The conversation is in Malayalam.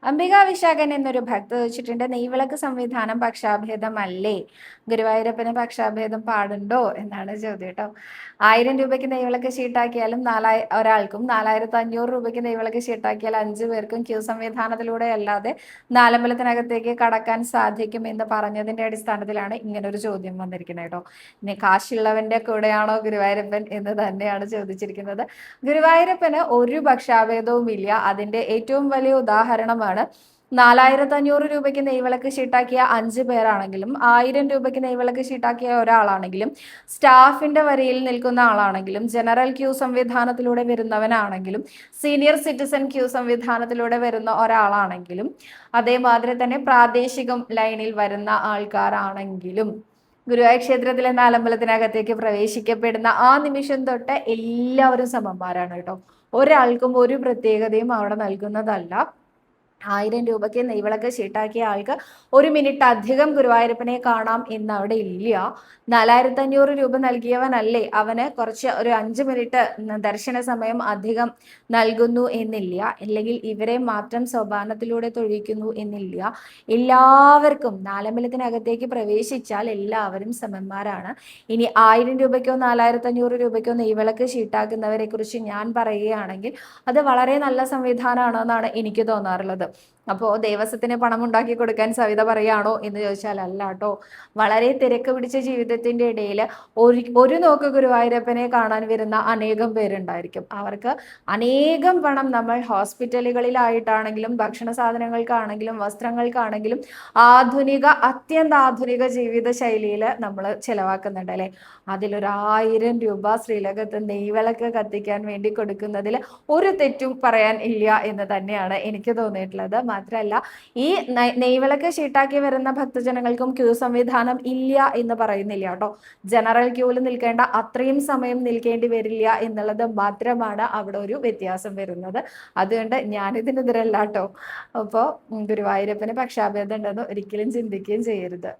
അംബികാവിശാഖൻ എന്നൊരു ഭക്ത ചോദിച്ചിട്ടുണ്ട്, നെയ്വിളക്ക് സംവിധാനം പക്ഷാഭേദമല്ലേ? ഗുരുവായൂരപ്പന് പക്ഷാഭേദം പാടുണ്ടോ എന്നാണ് ചോദ്യം കേട്ടോ. 1000 രൂപയ്ക്ക് നെയ്വിളക്ക് ഷീട്ടാക്കിയാലും ഒരാൾക്കും 4500 രൂപയ്ക്ക് നെയ്വിളക്ക് ഷീട്ടാക്കിയാൽ 5 പേർക്കും ക്യൂ സംവിധാനത്തിലൂടെ അല്ലാതെ നാലമ്പലത്തിനകത്തേക്ക് കടക്കാൻ സാധിക്കും എന്ന് പറഞ്ഞതിന്റെ അടിസ്ഥാനത്തിലാണ് ഇങ്ങനൊരു ചോദ്യം വന്നിരിക്കുന്നത് കേട്ടോ. ഇനി കാശുള്ളവന്റെ കൂടെയാണോ ഗുരുവായൂരപ്പൻ എന്ന് തന്നെയാണ് ചോദിച്ചിരിക്കുന്നത്. ഗുരുവായൂരപ്പന് ഒരു പക്ഷാഭേദവും ഇല്ല. അതിന്റെ ഏറ്റവും വലിയ ഉദാഹരണമാണ് 4500 രൂപയ്ക്ക് നെയ്വിളക്ക് ഷീട്ടാക്കിയ 5 പേരാണെങ്കിലും 1000 രൂപയ്ക്ക് നെയ്വിളക്ക് ഷീട്ടാക്കിയ ഒരാളാണെങ്കിലും സ്റ്റാഫിന്റെ വരിയിൽ നിൽക്കുന്ന ആളാണെങ്കിലും ജനറൽ ക്യൂ സംവിധാനത്തിലൂടെ വരുന്നവനാണെങ്കിലും സീനിയർ സിറ്റിസൺ ക്യൂ സംവിധാനത്തിലൂടെ വരുന്ന ഒരാളാണെങ്കിലും അതേമാതിരി തന്നെ പ്രാദേശികം ലൈനിൽ വരുന്ന ആൾക്കാരാണെങ്കിലും ഗുരുവായൂർ ക്ഷേത്രത്തിലെ നാലമ്പലത്തിനകത്തേക്ക് പ്രവേശിക്കപ്പെടുന്ന ആ നിമിഷം തൊട്ട് എല്ലാവരും സമന്മാരാണ് കേട്ടോ. ഒരാൾക്കും ഒരു പ്രത്യേകതയും അവിടെ നൽകുന്നതല്ല. 1000 രൂപയ്ക്ക് നെയ്വിളക്ക് ഷീട്ടാക്കിയ ആൾക്ക് 1 മിനിറ്റ് അധികം ഗുരുവായൂരപ്പനെ കാണാം എന്ന് അവിടെ ഇല്ല. 4500 രൂപ നൽകിയവനല്ലേ അവന് കുറച്ച് ഒരു 5 മിനിറ്റ് ദർശന സമയം അധികം നൽകുന്നു എന്നില്ല, അല്ലെങ്കിൽ ഇവരെ മാറ്റം സോപാനത്തിലൂടെ തൊഴിക്കുന്നു എന്നില്ല. എല്ലാവർക്കും നാലമ്പലത്തിനകത്തേക്ക് പ്രവേശിച്ചാൽ എല്ലാവരും സമന്മാരാണ്. ഇനി 1000 രൂപയ്ക്കോ 4500 രൂപയ്ക്കോ നെയ്വിളക്ക് ഷീട്ടാക്കുന്നവരെ കുറിച്ച് ഞാൻ പറയുകയാണെങ്കിൽ അത് വളരെ നല്ല സംവിധാനമാണെന്നാണ് എനിക്ക് തോന്നാറുള്ളത്. അപ്പോൾ ദേവസ്വത്തിന് പണം ഉണ്ടാക്കി കൊടുക്കാൻ സവിത പറയാണോ എന്ന് ചോദിച്ചാൽ അല്ല കേട്ടോ. വളരെ തിരക്ക് പിടിച്ച ജീവിതത്തിന്റെ ഇടയിൽ ഒരു നോക്ക് ഗുരുവായൂരപ്പനെ കാണാൻ വരുന്ന അനേകം പേരുണ്ടായിരിക്കും. അവർക്ക് അനേകം പണം നമ്മൾ ഹോസ്പിറ്റലുകളിലായിട്ടാണെങ്കിലും ഭക്ഷണ സാധനങ്ങൾക്കാണെങ്കിലും വസ്ത്രങ്ങൾക്കാണെങ്കിലും അത്യന്താധുനിക ജീവിത ശൈലിയിൽ നമ്മൾ ചിലവാക്കുന്നുണ്ട് അല്ലെ. അതിലൊരു 1000 രൂപ ശ്രീലകത്ത് നെയ്വിളക്ക് കത്തിക്കാൻ വേണ്ടി കൊടുക്കുന്നതിൽ ഒരു തെറ്റും പറയാൻ ഇല്ല എന്ന് തന്നെയാണ് എനിക്ക് തോന്നിയിട്ടുള്ളത്. മാത്രമല്ല, ഈ നെയ്വിളക്ക് ഷീട്ടാക്കി വരുന്ന ഭക്തജനങ്ങൾക്കും ക്യൂ സംവിധാനം ഇല്ല എന്ന് പറയുന്നില്ല കേട്ടോ. ജനറൽ ക്യൂവിൽ നിൽക്കേണ്ട അത്രയും സമയം നിൽക്കേണ്ടി വരില്ല എന്നുള്ളത് മാത്രമാണ് അവിടെ ഒരു വ്യത്യാസം വരുന്നത്. അതുകൊണ്ട് ഞാനിതിനെതിരല്ല കേട്ടോ. അപ്പോൾ ഗുരുവായൂരപ്പന് പക്ഷാഭേദം ഉണ്ടെന്ന് ഒരിക്കലും ചിന്തിക്കുകയും ചെയ്യരുത്.